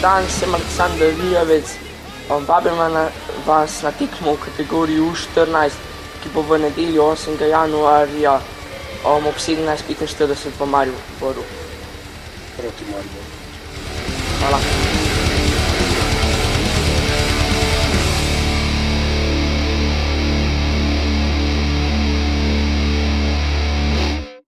dan, sem Aleksandar Rijavec. Vabim vas na tekmo v kategoriji U14, ki bo v nedeljo 8. januarja ob 17:45 v Mariboru. Proti Mariboru. Hvala.